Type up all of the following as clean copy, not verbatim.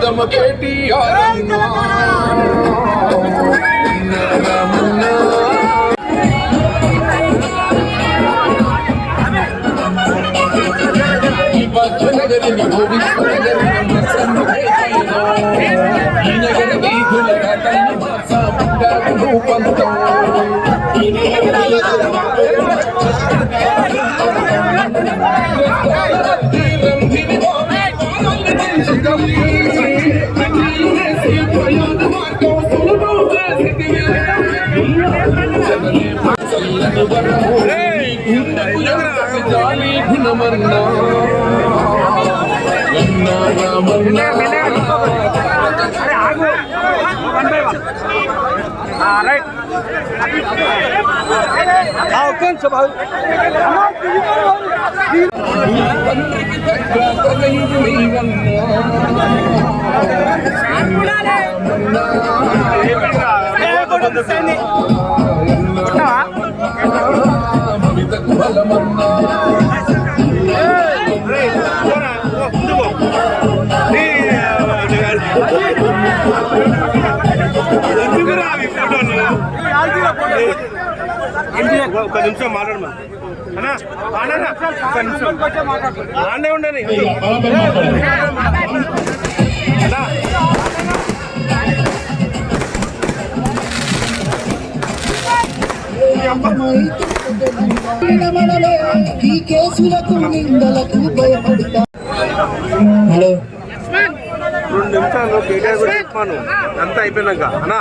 ప్రియతమ కేటీఆర్ ఒక నిమిషం మాట్లాడమా ఒక నిమిషం ఆడే ఉండని ఈ కేసులకు నిందలకు భయపడతా. హలో 2 నిమిషాలు కేటీఆర్ కూడా చెప్పాను అంతా అయిపోయినాక అన్నా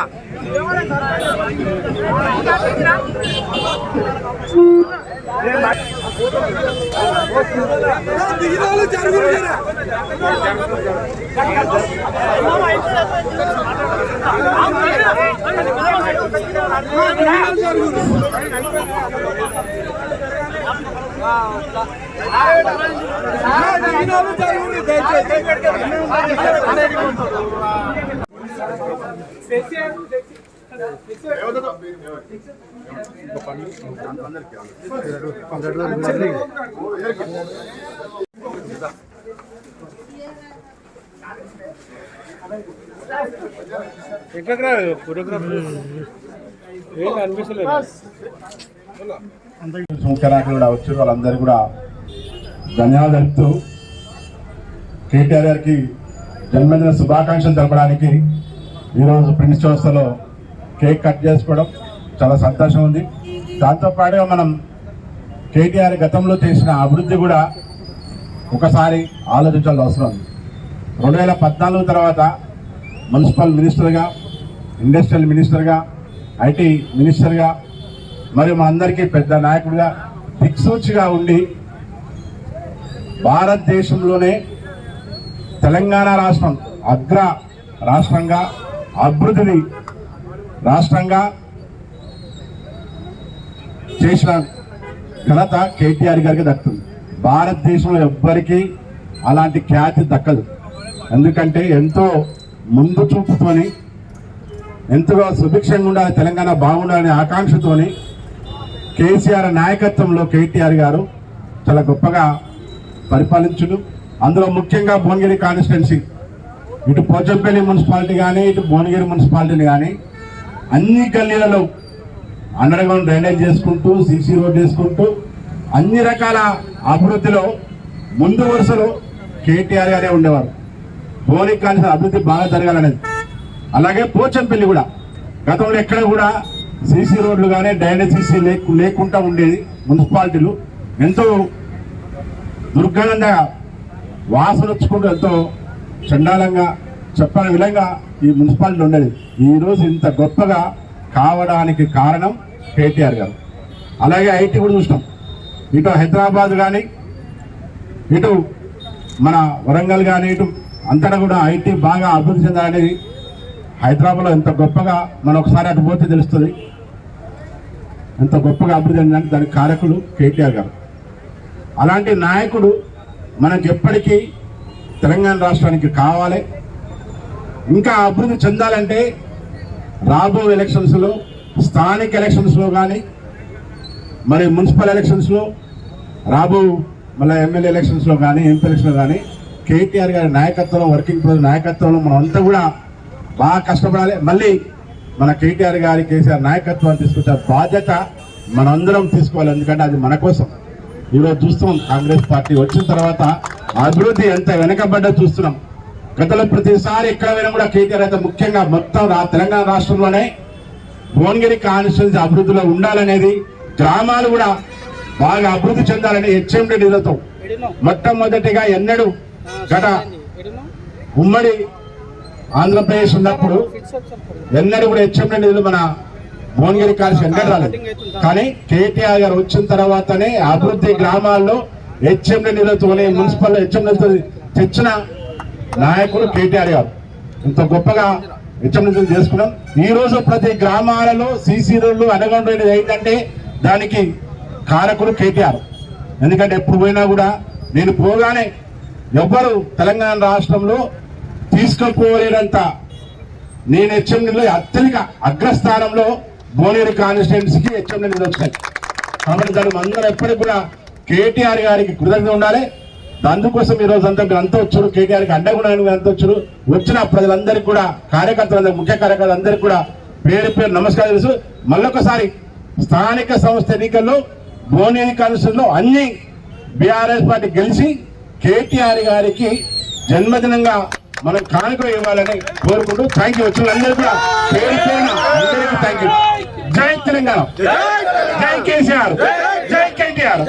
ముఖ్య నాయకులు కూడా వచ్చారు. వాళ్ళందరూ కూడా ధన్యవాదాలు తెలుపుతూ కేటీఆర్ గారికి జన్మదిన శుభాకాంక్షలు తెలపడానికి ఈరోజు ప్రిన్స్ చౌరస్తాలో కేక్ కట్ చేసుకోవడం చాలా సంతోషం ఉంది. దాంతోపాటుగా మనం కేటీఆర్ గతంలో చేసిన అభివృద్ధి కూడా ఒకసారి ఆలోచించాల్సిన అవసరం ఉంది. 2014 తర్వాత మున్సిపల్ మినిస్టర్గా, ఇండస్ట్రియల్ మినిస్టర్గా, ఐటీ మినిస్టర్గా మరియు మా అందరికీ పెద్ద నాయకుడిగా దిక్సూచిగా ఉండి భారతదేశంలోనే తెలంగాణ రాష్ట్రం అగ్ర రాష్ట్రంగా, అభివృద్ధిని రాష్ట్రంగా చేసిన ఘనత కేటీఆర్ గారికి దక్కుతుంది. భారతదేశంలో ఎవ్వరికీ అలాంటి ఖ్యాతి దక్కదు. ఎందుకంటే ఎంతో ముందు చూపుతోని, ఎంతగా సుభిక్షంగా ఉండాలి, తెలంగాణ బాగుండాలనే ఆకాంక్షతోని కేసీఆర్ నాయకత్వంలో కేటీఆర్ గారు చాలా గొప్పగా పరిపాలించును. అందులో ముఖ్యంగా భువనగిరి కాన్స్టిట్యున్సీ, ఇటు పోచంపల్లి మున్సిపాలిటీ కానీ, ఇటు భువనగిరి మున్సిపాలిటీని కానీ అన్ని గల్లీలలో అండర్ గ్రౌండ్ డ్రైనేజ్ చేసుకుంటూ, సీసీ రోడ్ చేసుకుంటూ అన్ని రకాల అభివృద్ధిలో ముందు వరుసలో కేటీఆర్ గారే ఉండేవారు. భువనగిరి కాన్స్టిట్యున్సీ అభివృద్ధి బాగా జరగాలనేది. అలాగే పోచంపల్లి కూడా గతంలో ఎక్కడ కూడా సీసీ రోడ్లు కానీ డ్రైనేజ్ సీసీ లేకుండా ఉండేది. మున్సిపాలిటీలు ఎంతో దుర్గంధంగా వాసన వచ్చుకుంటూ ఎంతో చండాలంగా చెప్పని విధంగా ఈ మున్సిపాలిటీ ఉండేది. ఈరోజు ఇంత గొప్పగా కావడానికి కారణం కేటీఆర్ గారు. అలాగే ఐటీ కూడా చూసినాం. ఇటు హైదరాబాద్ కానీ, ఇటు మన వరంగల్ కానీ, ఇటు అంతటా కూడా ఐటీ బాగా అభివృద్ధి చెందాలనేది హైదరాబాద్లో ఎంత గొప్పగా మనం ఒకసారి అటు పోతే తెలుస్తుంది. ఎంత గొప్పగా అభివృద్ధి చెందడానికి దానికి కారకులు కేటీఆర్ గారు. అలాంటి నాయకుడు మనకు ఎప్పటికీ తెలంగాణ రాష్ట్రానికి కావాలి. ఇంకా అభివృద్ధి చెందాలంటే రాబో ఎలక్షన్స్లో, స్థానిక ఎలక్షన్స్లో కానీ, మరి మున్సిపల్ ఎలక్షన్స్లో, రాబో మళ్ళీ ఎమ్మెల్యే ఎలక్షన్స్లో కానీ, ఎంపీ ఎలక్షన్లో కానీ కేటీఆర్ గారి నాయకత్వంలో, వర్కింగ్ ప్రెసిడెంట్ నాయకత్వంలో మనం అంతా కూడా బాగా కష్టపడాలి. మళ్ళీ మన కేటీఆర్ గారి కేసీఆర్ నాయకత్వాన్ని తీసుకొచ్చే బాధ్యత మనందరం తీసుకోవాలి. ఎందుకంటే అది మన కోసం. ఈరోజు చూస్తున్నాం కాంగ్రెస్ పార్టీ వచ్చిన తర్వాత అభివృద్ధి ఎంత వెనకబడ్డా చూస్తున్నాం. గతంలో ప్రతిసారి ఎక్కడ పోయినా కూడా కేటీఆర్ అయితే ముఖ్యంగా మొత్తం తెలంగాణ రాష్ట్రంలోనే భువనగిరి కాన్స్టిట్యున్సీ అభివృద్ధిలో ఉండాలనేది, గ్రామాలు కూడా బాగా అభివృద్ధి చెందాలని హెచ్ఎండి నిధులతో మొట్టమొదటిగా ఎన్నడూ గత ఉమ్మడి ఆంధ్రప్రదేశ్ ఉన్నప్పుడు ఎన్నడూ కూడా హెచ్ఎండి నిధులు మన భువనగిరి కాన్స్టిట్యున్సీ ఎన్నడూ రాలేదు. కానీ కేటీఆర్ గారు వచ్చిన తర్వాతనే అభివృద్ధి గ్రామాల్లో హెచ్ఎండి నిధులతోనే, మున్సిపల్ హెచ్ఎండి నిధులతో తెచ్చిన నాయకుడు కేటీఆర్ గారు. ఇంత గొప్పగా హెచ్ఎండి నిధులు చేసుకున్నాం. ఈ రోజు ప్రతి గ్రామాలలో సీసీ రోడ్లు అండర్గ్రౌండ్ డ్రైనేజ్ అయిందంటే దానికి కారకుడు కేటీఆర్. ఎందుకంటే ఎప్పుడు పోయినా కూడా నేను పోగానే ఎవ్వరు తెలంగాణ రాష్ట్రంలో తీసుకుపోలేనంత నేను హెచ్ఎండిలో అత్యధిక అగ్రస్థానంలో భువనగిరి కాన్స్టిట్యున్సీకి హెచ్ఎండి నిధులు వచ్చాయి. కాబట్టి దానికి అందరూ ఎప్పటికి కూడా కేటీఆర్ గారికి కృతజ్ఞత ఉండాలి. అందుకోసం ఈ రోజు అంతా మీరు అంతా వచ్చారు, కేటీఆర్కి అండగా అంతా వచ్చారు. వచ్చిన ప్రజలందరికీ కూడా, కార్యకర్తలందరూ, ముఖ్య కార్యకర్తలందరికీ కూడా పేరు పేరు నమస్కారం తెలుసు. మళ్ళొకసారి స్థానిక సంస్థ ఎన్నికల్లో భువనగిరి కాన్స్టిట్యున్సీలో అన్ని బీఆర్ఎస్ పార్టీ గెలిచి కేటీఆర్ గారికి జన్మదినంగా మనం కానుక ఇవ్వాలని కోరుకుంటూ థ్యాంక్ యూ. వచ్చిన అందరికీ కూడా పేరు పేరున అందరికీ థ్యాంక్ యూ. జై తెలంగాణ, జై కేసీఆర్, జై కేటీఆర్.